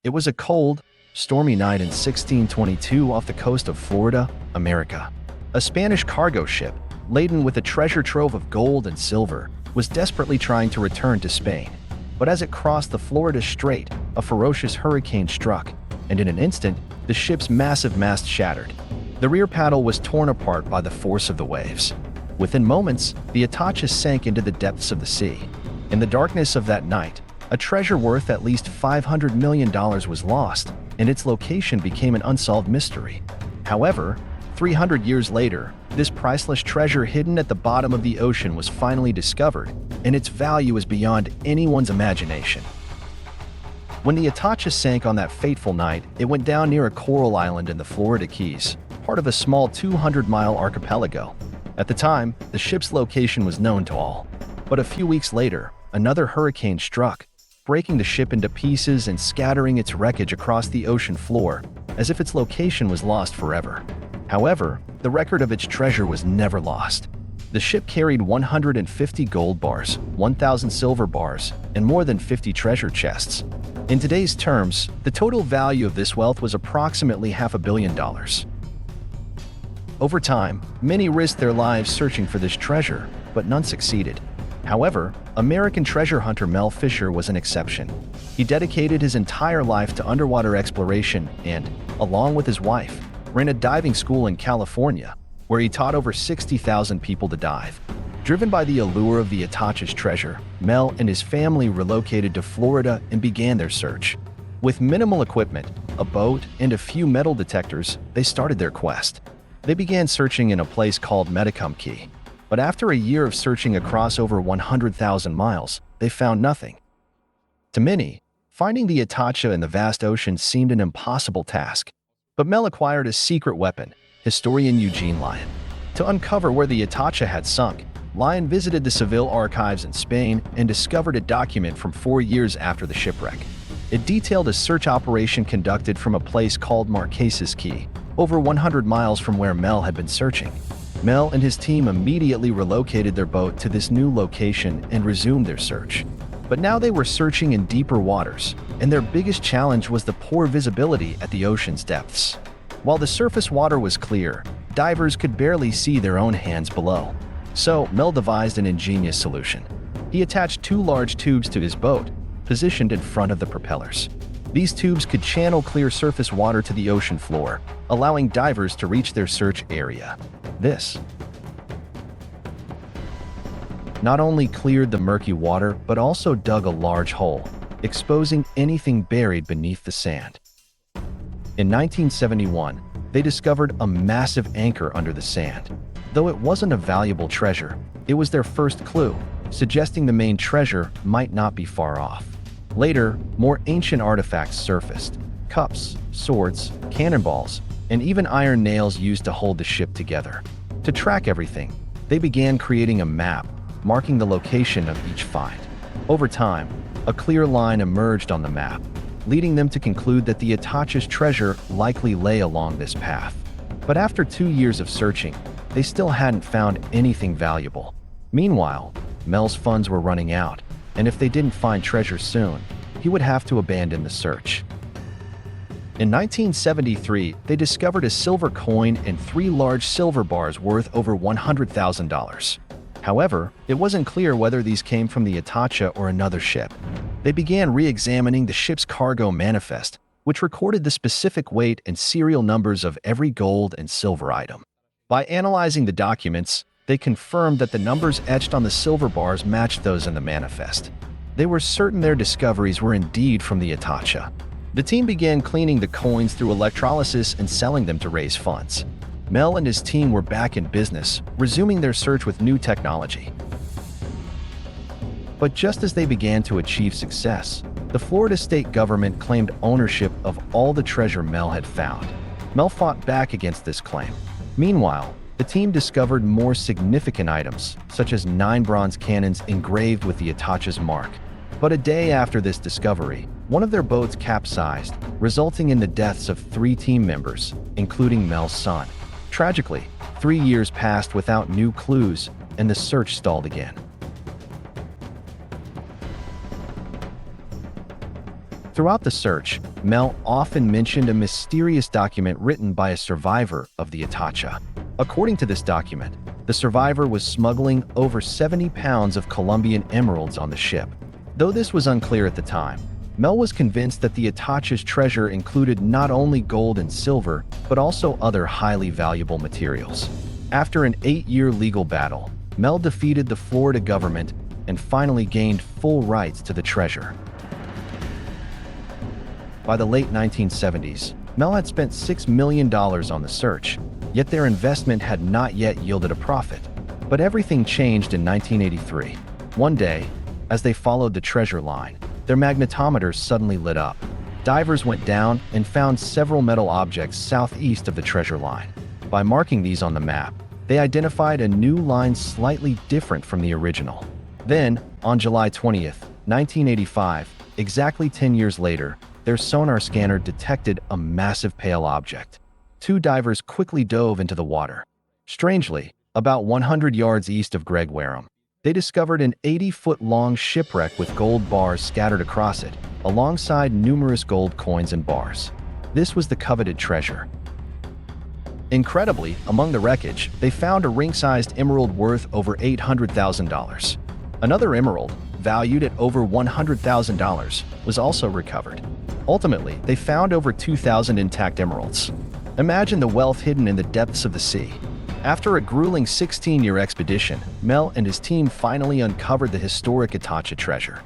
It was a cold, stormy night in 1622 off the coast of Florida, America. A Spanish cargo ship, laden with a treasure trove of gold and silver, was desperately trying to return to Spain. But as it crossed the Florida Strait, a ferocious hurricane struck, and in an instant, the ship's massive mast shattered. The rear paddle was torn apart by the force of the waves. Within moments, the Atocha sank into the depths of the sea. In the darkness of that night, a treasure worth at least $500 million was lost, and its location became an unsolved mystery. However, 300 years later, this priceless treasure hidden at the bottom of the ocean was finally discovered, and its value is beyond anyone's imagination. When the Atocha sank on that fateful night, it went down near a coral island in the Florida Keys, part of a small 200-mile archipelago. At the time, the ship's location was known to all. But a few weeks later, another hurricane struck, breaking the ship into pieces and scattering its wreckage across the ocean floor, as if its location was lost forever. However, the record of its treasure was never lost. The ship carried 150 gold bars, 1,000 silver bars, and more than 50 treasure chests. In today's terms, the total value of this wealth was approximately $500 million. Over time, many risked their lives searching for this treasure, but none succeeded. However, American treasure hunter Mel Fisher was an exception. He dedicated his entire life to underwater exploration and, along with his wife, ran a diving school in California, where he taught over 60,000 people to dive. Driven by the allure of the Atocha's treasure, Mel and his family relocated to Florida and began their search. With minimal equipment, a boat, and a few metal detectors, they started their quest. They began searching in a place called Metacom Key. But after a year of searching across over 100,000 miles, they found nothing. To many, finding the Atocha in the vast ocean seemed an impossible task. But Mel acquired a secret weapon, historian Eugene Lyon. To uncover where the Atocha had sunk, Lyon visited the Seville archives in Spain and discovered a document from 4 years after the shipwreck. It detailed a search operation conducted from a place called Marquesas Key, over 100 miles from where Mel had been searching. Mel and his team immediately relocated their boat to this new location and resumed their search. But now they were searching in deeper waters, and their biggest challenge was the poor visibility at the ocean's depths. While the surface water was clear, divers could barely see their own hands below. So Mel devised an ingenious solution. He attached 2 large tubes to his boat, positioned in front of the propellers. These tubes could channel clear surface water to the ocean floor, allowing divers to reach their search area. This not only cleared the murky water, but also dug a large hole, exposing anything buried beneath the sand. In 1971, they discovered a massive anchor under the sand. Though it wasn't a valuable treasure, it was their first clue, suggesting the main treasure might not be far off. Later, more ancient artifacts surfaced: cups, swords, cannonballs, and even iron nails used to hold the ship together. To track everything, they began creating a map, marking the location of each find. Over time, a clear line emerged on the map, leading them to conclude that the Atocha's treasure likely lay along this path. But after 2 years of searching, they still hadn't found anything valuable. Meanwhile, Mel's funds were running out, and if they didn't find treasure soon, he would have to abandon the search. In 1973, they discovered a silver coin and 3 large silver bars worth over $100,000. However, it wasn't clear whether these came from the Atocha or another ship. They began re-examining the ship's cargo manifest, which recorded the specific weight and serial numbers of every gold and silver item. By analyzing the documents, they confirmed that the numbers etched on the silver bars matched those in the manifest. They were certain their discoveries were indeed from the Atocha. The team began cleaning the coins through electrolysis and selling them to raise funds. Mel and his team were back in business, resuming their search with new technology. But just as they began to achieve success, the Florida state government claimed ownership of all the treasure Mel had found. Mel fought back against this claim. Meanwhile, the team discovered more significant items, such as 9 bronze cannons engraved with the Atocha's mark. But a day after this discovery, one of their boats capsized, resulting in the deaths of 3 team members, including Mel's son. Tragically, 3 years passed without new clues, and the search stalled again. Throughout the search, Mel often mentioned a mysterious document written by a survivor of the Atocha. According to this document, the survivor was smuggling over 70 pounds of Colombian emeralds on the ship. Though this was unclear at the time, Mel was convinced that the Atocha's treasure included not only gold and silver, but also other highly valuable materials. After an 8-year legal battle, Mel defeated the Florida government and finally gained full rights to the treasure. By the late 1970s, Mel had spent $6 million on the search, yet their investment had not yet yielded a profit. But everything changed in 1983. One day, as they followed the treasure line, their magnetometers suddenly lit up. Divers went down and found several metal objects southeast of the treasure line. By marking these on the map, they identified a new line slightly different from the original. Then, on July 20th, 1985, exactly 10 years later, their sonar scanner detected a massive pale object. 2 divers quickly dove into the water. Strangely, about 100 yards east of Greg Wareham, they discovered an 80-foot-long shipwreck with gold bars scattered across it, alongside numerous gold coins and bars. This was the coveted treasure. Incredibly, among the wreckage, they found a ring-sized emerald worth over $800,000. Another emerald, valued at over $100,000, was also recovered. Ultimately, they found over 2,000 intact emeralds. Imagine the wealth hidden in the depths of the sea. After a grueling 16-year expedition, Mel and his team finally uncovered the historic Atocha treasure.